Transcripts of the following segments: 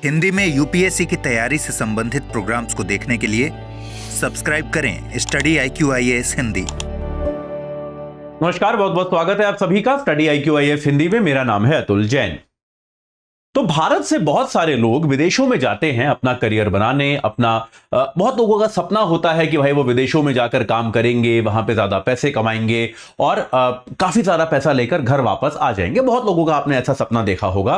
हिंदी में यूपीएससी की तैयारी से संबंधित प्रोग्राम्स को देखने के लिए सब्सक्राइब करें स्टडी IQ IAS हिंदी। नमस्कार, बहुत बहुत स्वागत है आप सभी का स्टडी IQ IAS हिंदी में। मेरा नाम है अतुल जैन। तो भारत से बहुत सारे लोग विदेशों में जाते हैं अपना करियर बनाने, बहुत लोगों का सपना होता है कि भाई वो विदेशों में जाकर काम करेंगे, वहां पे ज्यादा पैसे कमाएंगे और काफी सारा पैसा लेकर घर वापस आ जाएंगे। बहुत लोगों का आपने ऐसा सपना देखा होगा।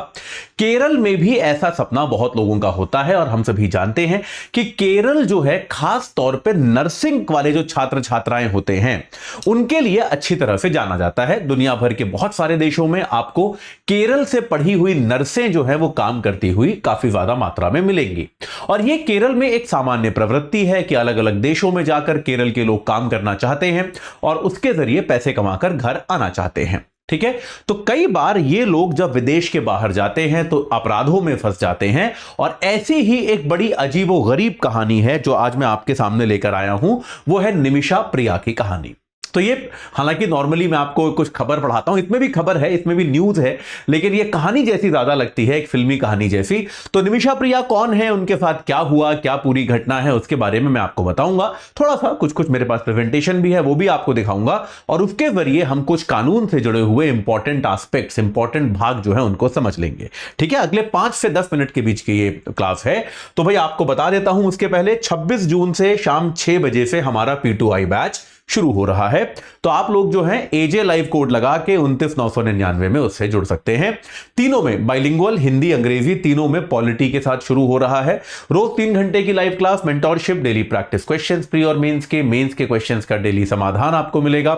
केरल में भी ऐसा सपना बहुत लोगों का होता है और हम सभी जानते हैं कि केरल जो है खास तौर पे नर्सिंग वाले जो छात्र छात्राएं होते हैं उनके लिए अच्छी तरह से जाना जाता है। दुनिया भर के बहुत सारे देशों में आपको केरल से पढ़ी हुई नर्सें जो है वो काम करती हुई काफी ज्यादा मात्रा में मिलेंगी। और ये केरल में एक सामान्य प्रवृत्ति है कि अलग अलग देशों में जाकर केरल के लोग काम करना चाहते हैं और उसके जरिए पैसे कमाकर घर आना चाहते हैं। ठीक है, तो कई बार ये लोग जब विदेश के बाहर जाते हैं तो अपराधों में फंस जाते हैं। और ऐसी ही एक बड़ी अजीबोगरीब कहानी है जो आज मैं आपके सामने लेकर आया हूं, वो है निमिषा प्रिया की कहानी। तो ये हालांकि नॉर्मली मैं आपको कुछ खबर पढ़ाता हूं, इसमें भी खबर है, इसमें भी न्यूज है, लेकिन ये कहानी जैसी ज्यादा लगती है, एक फिल्मी कहानी जैसी। तो निमिषा प्रिया कौन है, उनके साथ क्या हुआ, क्या पूरी घटना है, उसके बारे में मैं आपको बताऊंगा। थोड़ा सा कुछ मेरे पास प्रेजेंटेशन भी है, वो भी आपको दिखाऊंगा और उसके जरिए हम कुछ कानून से जुड़े हुए इंपॉर्टेंट एस्पेक्ट्स, इंपॉर्टेंट भाग जो है उनको समझ लेंगे। ठीक है, अगले 5 से 10 मिनट के बीच की ये क्लास है। तो भाई आपको बता देता हूं उसके पहले 26 जून से शाम 6 बजे से हमारा P2I बैच शुरू हो रहा है। तो आप लोग जो हैं AJ लाइव कोड लगा के 29,999 में उससे जुड़ सकते हैं। तीनों में बाइलिंगुअल, हिंदी अंग्रेजी तीनों में पॉलिटी के साथ शुरू हो रहा है। रोज 3 घंटे की live class, mentorship, daily practice questions, pre और मेंस के क्वेश्चंस का डेली समाधान आपको मिलेगा।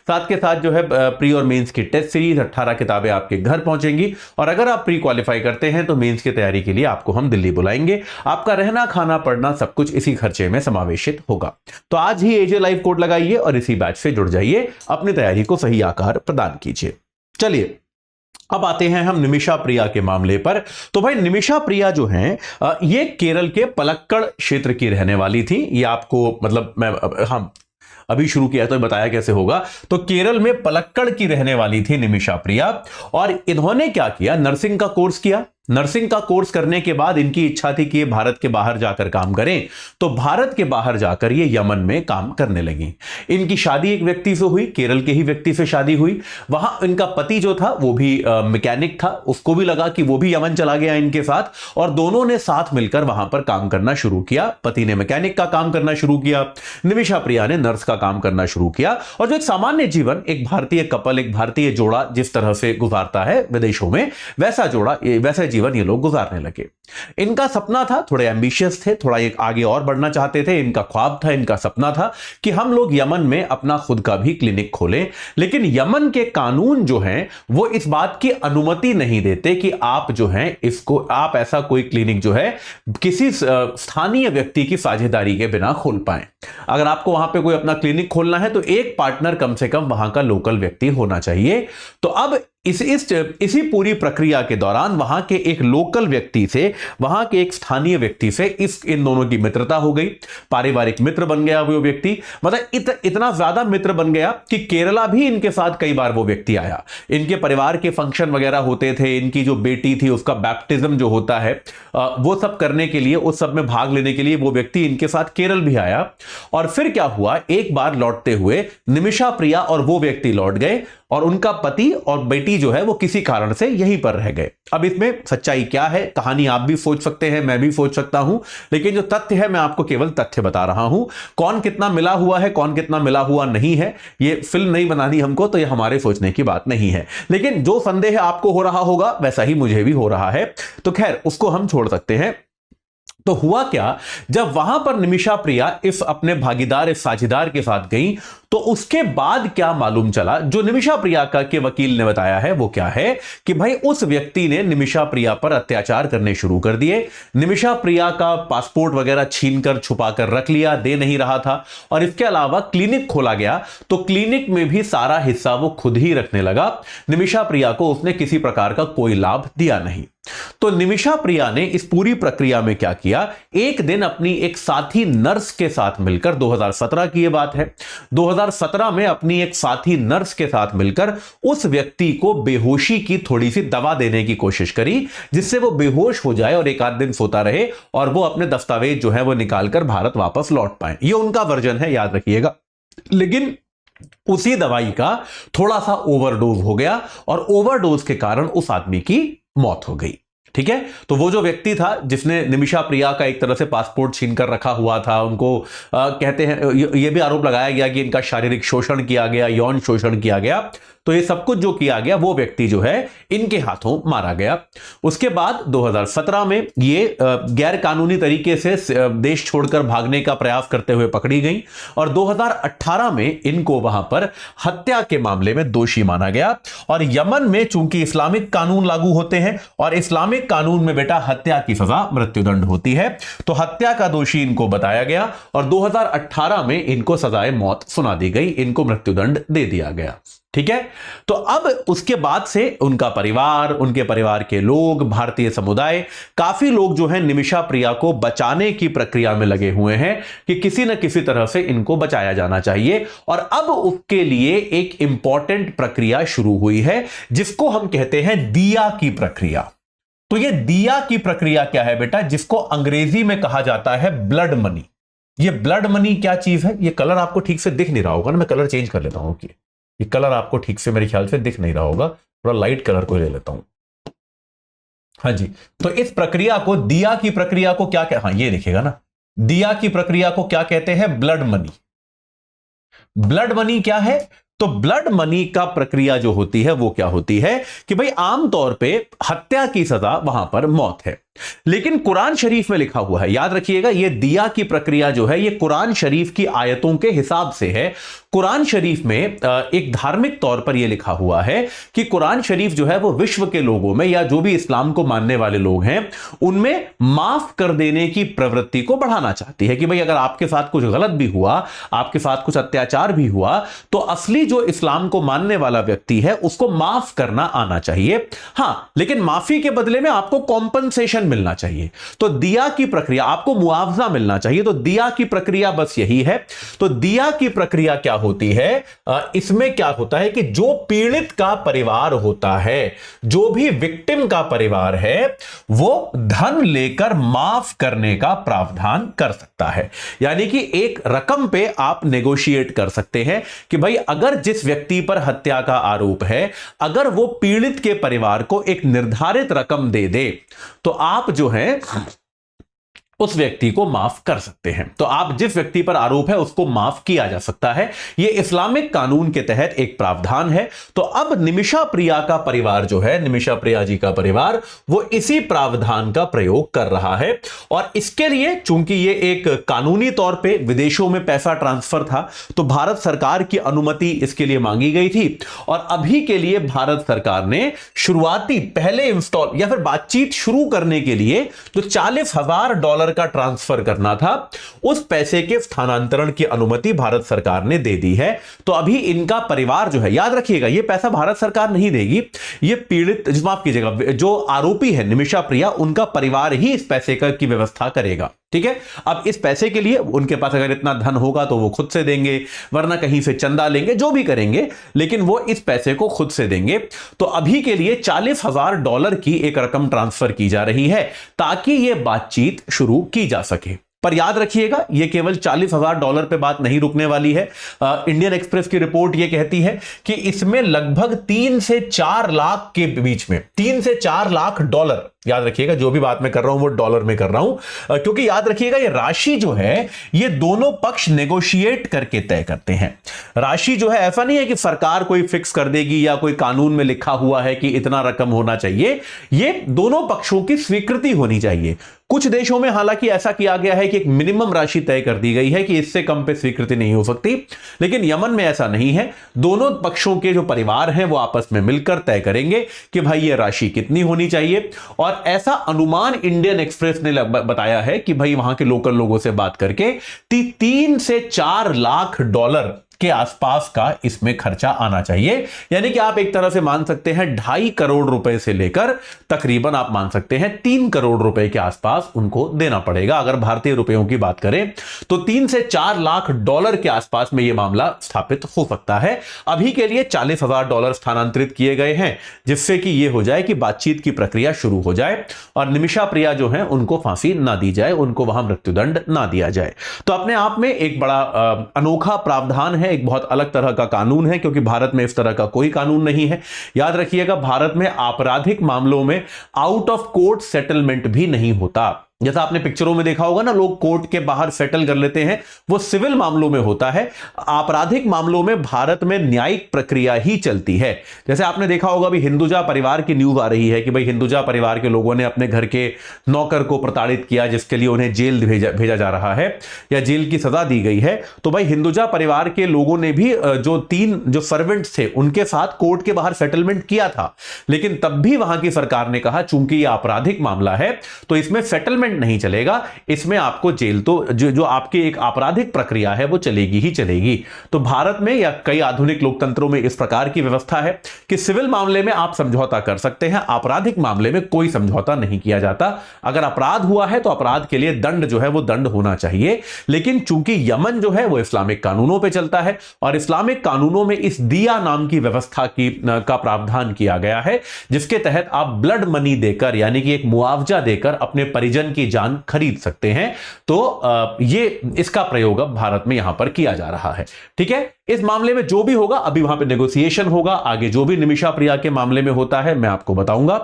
साथ के साथ जो है प्री और मेंस की टेस्ट सीरीज 18 किताबें आपके घर पहुंचेंगी। और अगर आप प्री क्वालिफाई करते हैं तो मेंस की तैयारी के लिए आपको हम दिल्ली बुलाएंगे। आपका रहना, खाना, पढ़ना सब कुछ इसी खर्चे में समावेशित होगा। तो आज ही AJ लाइव कोड लगाइए और इसी बैच से जुड़ जाइए, अपनी तैयारी को सही आकार प्रदान कीजिए। चलिए अब आते हैं हम निमिषा प्रिया के मामले पर। तो भाई निमिषा प्रिया जो हैं ये केरल के पलक्कड़ क्षेत्र की रहने वाली थी। ये आपको मतलब मैं हम अभी शुरू किया तो बताया कैसे होगा। तो केरल में पलक्कड़ की रहने वाली थी निमिषा प्रिया और इन्होंने क्या किया, नर्सिंग का कोर्स किया। नर्सिंग का कोर्स करने के बाद इनकी इच्छा थी कि ये भारत के बाहर जाकर काम करें। तो भारत के बाहर जाकर ये यमन में काम करने लगी। इनकी शादी एक व्यक्ति से हुई, केरल के ही व्यक्ति से शादी हुई। वहां इनका पति जो था वो भी मैकेनिक था, उसको भी लगा कि वो भी यमन चला गया इनके साथ और दोनों ने साथ मिलकर वहां पर काम करना शुरू किया। पति ने मैकेनिक का काम करना शुरू किया, निमिषा प्रिया ने नर्स का काम करना शुरू किया। और जो एक सामान्य जीवन एक भारतीय कपल, एक भारतीय जोड़ा जिस तरह से गुजारता है विदेशों में, वैसा जीवन ये लोग गुजारने लगे। इनका सपना था, थोड़े एम्बिशियस थे, थोड़ा एक आगे और बढ़ना चाहते थे। इनका ख्वाब था, इनका सपना था कि हम लोग यमन में अपना खुद का भी क्लिनिक खोलें। लेकिन यमन के कानून जो हैं वो इस बात की अनुमति नहीं देते कि आप जो हैं इसको, आप ऐसा कोई क्लिनिक जो है किसी स्थानीय व्यक्ति की साझेदारी के बिना खोल पाए। अगर आपको वहां पे कोई अपना क्लिनिक खोलना है तो एक पार्टनर कम से कम वहां का लोकल व्यक्ति होना चाहिए। तो अब इसी पूरी प्रक्रिया के दौरान वहां के एक लोकल व्यक्ति से, वहां के एक स्थानीय व्यक्ति से इन दोनों की मित्रता हो गई, पारिवारिक मित्र बन गया वो व्यक्ति। मतलब इतना ज्यादा मित्र बन गया कि केरला भी इनके साथ कई बार वो व्यक्ति आया। इनके परिवार के फंक्शन वगैरह होते थे, इनकी जो बेटी थी उसका बैप्टिज्म जो होता है वो सब करने के लिए, उस सब में भाग लेने के लिए वो व्यक्ति इनके साथ केरल भी आया। और फिर क्या हुआ, एक बार लौटते हुए निमिषा प्रिया और वो व्यक्ति लौट गए और उनका पति और बेटी जो है वो किसी कारण से यहीं पर रह गए। अब इसमें सच्चाई क्या है, कहानी आप भी सोच सकते हैं, मैं भी सोच सकता हूं, लेकिन जो तथ्य है मैं आपको केवल तथ्य बता रहा हूं। कौन कितना मिला हुआ है, कौन कितना मिला हुआ नहीं है, ये फिल्म नहीं बनानी हमको, तो ये हमारे सोचने की बात नहीं है। लेकिन जो संदेह आपको हो रहा होगा वैसा ही मुझे भी हो रहा है, तो खैर उसको हम छोड़ सकते हैं। तो हुआ क्या, जब वहां पर निमिषा प्रिया इस अपने भागीदार, इस साझेदार के साथ गई, तो उसके बाद क्या मालूम चला, जो निमिषा प्रिया का के वकील ने बताया है वो क्या है कि भाई उस व्यक्ति ने निमिषा प्रिया पर अत्याचार करने शुरू कर दिए। निमिषा प्रिया का पासपोर्ट वगैरह छीनकर छुपा कर रख लिया, दे नहीं रहा था। और इसके अलावा क्लिनिक खोला गया तो क्लिनिक में भी सारा हिस्सा वो खुद ही रखने लगा। निमिषा प्रिया को उसने किसी प्रकार का कोई लाभ दिया नहीं। तो निमिषा प्रिया ने इस पूरी प्रक्रिया में क्या किया, एक दिन अपनी एक साथी नर्स के साथ मिलकर, 2017 की यह बात है, 2017 में अपनी एक साथी नर्स के साथ मिलकर उस व्यक्ति को बेहोशी की थोड़ी सी दवा देने की कोशिश करी, जिससे वो बेहोश हो जाए और एक आध दिन सोता रहे और वो अपने दस्तावेज जो है वो निकालकर भारत वापस लौट पाए। ये उनका वर्जन है, याद रखिएगा। लेकिन उसी दवाई का थोड़ा सा ओवरडोज हो गया और ओवरडोज के कारण उस आदमी की मौत हो गई। ठीक है, तो वो जो व्यक्ति था जिसने निमिषा प्रिया का एक तरह से पासपोर्ट छीन कर रखा हुआ था, उनको कहते हैं, ये भी आरोप लगाया गया कि इनका शारीरिक शोषण किया गया, यौन शोषण किया गया। तो ये सब कुछ जो किया गया, वो व्यक्ति जो है इनके हाथों मारा गया। उसके बाद 2017 में ये गैर कानूनी तरीके से देश छोड़कर भागने का प्रयास करते हुए पकड़ी गई और 2018 में इनको वहां पर हत्या के मामले में दोषी माना गया। और यमन में चूंकि इस्लामिक कानून लागू होते हैं और इस्लामिक कानून में बेटा हत्या की सजा मृत्युदंड होती है, तो हत्या का दोषी इनको बताया गया और 2018 में इनको सजाए मौत सुना दी गई, इनको मृत्युदंड दे दिया गया। ठीक है, तो अब उसके बाद से उनका परिवार, उनके परिवार के लोग, भारतीय समुदाय, काफी लोग जो है निमिषा प्रिया को बचाने की प्रक्रिया में लगे हुए हैं कि किसी न किसी तरह से इनको बचाया जाना चाहिए। और अब उसके लिए एक इंपॉर्टेंट प्रक्रिया शुरू हुई है जिसको हम कहते हैं दिया की प्रक्रिया। तो ये दिया की प्रक्रिया क्या है बेटा? जिसको अंग्रेजी में कहा जाता है ब्लड मनी। ये ब्लड मनी क्या चीज है? ये कलर आपको ठीक से दिख नहीं रहा होगा ना, मैं कलर चेंज कर लेता हूं कि ये कलर आपको ठीक से मेरे ख्याल से दिख नहीं रहा होगा, थोड़ा लाइट कलर को ले लेता हूं। हाँ जी, तो इस प्रक्रिया को, दिया की प्रक्रिया को क्या हाँ ये देखिएगा ना, दिया की प्रक्रिया को क्या कहते हैं? Blood money. ब्लड मनी क्या है? तो ब्लड मनी का प्रक्रिया जो होती है वो क्या होती है कि भाई आमतौर पे हत्या की सजा वहां पर मौत है, लेकिन कुरान शरीफ में लिखा हुआ है, याद रखिएगा, ये दिया की प्रक्रिया जो है ये कुरान शरीफ की आयतों के हिसाब से है। कुरान शरीफ में एक धार्मिक तौर पर यह लिखा हुआ है कि कुरान शरीफ जो है वो विश्व के लोगों में या जो भी इस्लाम को मानने वाले लोग हैं उनमें माफ कर देने की प्रवृत्ति को बढ़ाना चाहती है कि भाई अगर आपके साथ कुछ गलत भी हुआ, आपके साथ कुछ अत्याचार भी हुआ, तो असली जो इस्लाम को मानने वाला व्यक्ति है उसको माफ करना आना चाहिए। हां, लेकिन माफी के बदले में आपको कॉम्पनसेशन मिलना चाहिए। तो दिया की प्रक्रिया, आपको मुआवजा मिलना चाहिए। तो दिया की प्रक्रिया बस यही है। तो दिया की प्रक्रिया क्या होती है? इसमें क्या होता है कि जो पीड़ित का परिवार होता है, जो भी विक्टिम का परिवार है, वो धन लेकर माफ करने का प्रावधान कर सकता है। यानी कि एक रकम पे आप नेगोशिएट कर सकते हैं कि भाई अगर जिस व्यक्ति पर हत्या का आरोप है, अगर वो पीड़ित के परिवार को एक निर्धारित रकम दे दे तो आप जो है उस व्यक्ति को माफ कर सकते हैं। तो आप जिस व्यक्ति पर आरोप है उसको माफ किया जा सकता है। यह इस्लामिक कानून के तहत एक प्रावधान है। तो अब निमिषा प्रिया का परिवार जो है, निमिषा प्रिया जी का परिवार, वो इसी प्रावधान का प्रयोग कर रहा है। और इसके लिए चूंकि ये एक कानूनी तौर पे विदेशों में पैसा ट्रांसफर था, तो भारत सरकार की अनुमति इसके लिए मांगी गई थी। और अभी के लिए भारत सरकार ने शुरुआती पहले इंस्टॉल या फिर बातचीत शुरू करने के लिए जो $40,000 का ट्रांसफर करना था, उस पैसे के स्थानांतरण की अनुमति भारत सरकार ने दे दी है। तो अभी इनका परिवार जो है, याद रखिएगा, यह पैसा भारत सरकार नहीं देगी, यह पीड़ित, माफ कीजिएगा, जो आरोपी है निमिषा प्रिया, उनका परिवार ही इस पैसे की व्यवस्था करेगा। ठीक है, अब इस पैसे के लिए उनके पास अगर इतना धन होगा तो वो खुद से देंगे, वरना कहीं से चंदा लेंगे, जो भी करेंगे, लेकिन वो इस पैसे को खुद से देंगे। तो अभी के लिए $40,000 की एक रकम ट्रांसफर की जा रही है ताकि यह बातचीत शुरू की जा सके। पर याद रखिएगा, यह केवल $40,000 पे बात नहीं रुकने वाली है। इंडियन एक्सप्रेस की रिपोर्ट यह कहती है कि इसमें लगभग 3 से 4 लाख के बीच में, $3 से 4 लाख, याद रखिएगा, जो भी बात मैं कर रहा हूं वो डॉलर में कर रहा हूं, क्योंकि याद रखिएगा ये राशि जो है ये दोनों पक्ष नेगोशिएट करके तय करते हैं। राशि जो है ऐसा नहीं है कि सरकार कोई फिक्स कर देगी या कोई कानून में लिखा हुआ है कि इतना रकम होना चाहिए, ये दोनों पक्षों की स्वीकृति होनी चाहिए। कुछ देशों में हालांकि ऐसा किया गया है कि एक मिनिमम राशि तय कर दी गई है कि इससे कम पे स्वीकृति नहीं हो सकती, लेकिन यमन में ऐसा नहीं है। दोनों पक्षों के जो परिवार हैं वो आपस में मिलकर तय करेंगे कि भाई ये राशि कितनी होनी चाहिए। और ऐसा अनुमान इंडियन एक्सप्रेस ने बताया है कि भाई वहां के लोकल लोगों से बात करके $3 से $4 लाख के आसपास का इसमें खर्चा आना चाहिए। यानी कि आप एक तरह से मान सकते हैं 2.5 करोड़ रुपए से लेकर तकरीबन आप मान सकते हैं 3 करोड़ रुपए के आसपास उनको देना पड़ेगा। अगर भारतीय रुपयों की बात करें तो 3 से 4 लाख डॉलर के आसपास में यह मामला स्थापित हो सकता है। अभी के लिए $40,000 स्थानांतरित किए गए हैं, जिससे कि यह हो जाए कि बातचीत की प्रक्रिया शुरू हो जाए और निमिषा प्रिया जो है उनको फांसी ना दी जाए, उनको वहां मृत्युदंड ना दिया जाए। तो अपने आप में एक बड़ा अनोखा प्रावधान है, एक बहुत अलग तरह का कानून है, क्योंकि भारत में इस तरह का कोई कानून नहीं है। याद रखिएगा, भारत में आपराधिक मामलों में आउट ऑफ कोर्ट सेटलमेंट भी नहीं होता। जैसा आपने पिक्चरों में देखा होगा ना, लोग कोर्ट के बाहर सेटल कर लेते हैं, वो सिविल मामलों में होता है। आपराधिक मामलों में भारत में न्यायिक प्रक्रिया ही चलती है। जैसे आपने देखा होगा, अभी हिंदुजा परिवार की न्यूज आ रही है कि भाई हिंदुजा परिवार के लोगों ने अपने घर के नौकर को प्रताड़ित किया, जिसके लिए उन्हें जेल भेजा जा रहा है या जेल की सजा दी गई है। तो भाई हिंदुजा परिवार के लोगों ने भी जो 3 सर्वेंट्स थे उनके साथ कोर्ट के बाहर सेटलमेंट किया था, लेकिन तब भी वहां की सरकार ने कहा चूंकि यह आपराधिक मामला है तो इसमें सेटलमेंट नहीं चलेगा, इसमें आपको जेल तो जो आपकी एक आपराधिक प्रक्रिया है वो चलेगी ही चलेगी। तो भारत में या कई आधुनिक लोकतंत्रों में इस प्रकार की व्यवस्था है कि सिविल मामले में आप समझौता कर सकते हैं, आपराधिक मामले में कोई समझौता नहीं किया जाता। अगर अपराध हुआ है तो अपराध के लिए दंड जो है वो दंड होना चाहिए। लेकिन चूंकि यमन जो है वो इस्लामिक कानूनों पर चलता है और इस्लामिक कानूनों में इस दिया नाम की व्यवस्था का प्रावधान किया गया है, जिसके तहत आप ब्लड मनी देकर यानी कि एक मुआवजा देकर अपने परिजन की जान खरीद सकते हैं। तो ये इसका प्रयोग अब भारत में यहां पर किया जा रहा है। ठीक है, इस मामले में जो भी होगा अभी वहां पे नेगोशिएशन होगा। आगे जो भी निमिषा प्रिया के मामले में होता है मैं आपको बताऊंगा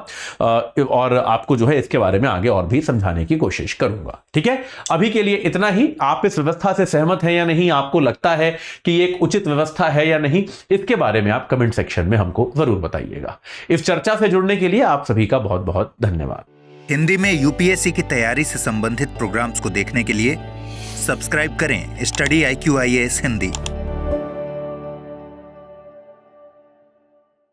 और आपको जो है इसके बारे में आगे और भी समझाने की कोशिश करूंगा। ठीक है, अभी के लिए इतना ही। आप इस व्यवस्था से सहमत हैं या नहीं, आपको लगता है कि ये एक उचित व्यवस्था है या नहीं, इसके बारे में आप कमेंट सेक्शन में हमको जरूर बताइएगा। इस चर्चा से जुड़ने के लिए आप सभी का बहुत बहुत धन्यवाद। हिंदी में यूपीएससी की तैयारी से संबंधित प्रोग्राम्स को देखने के लिए सब्सक्राइब करें स्टडी IQ IAS हिंदी।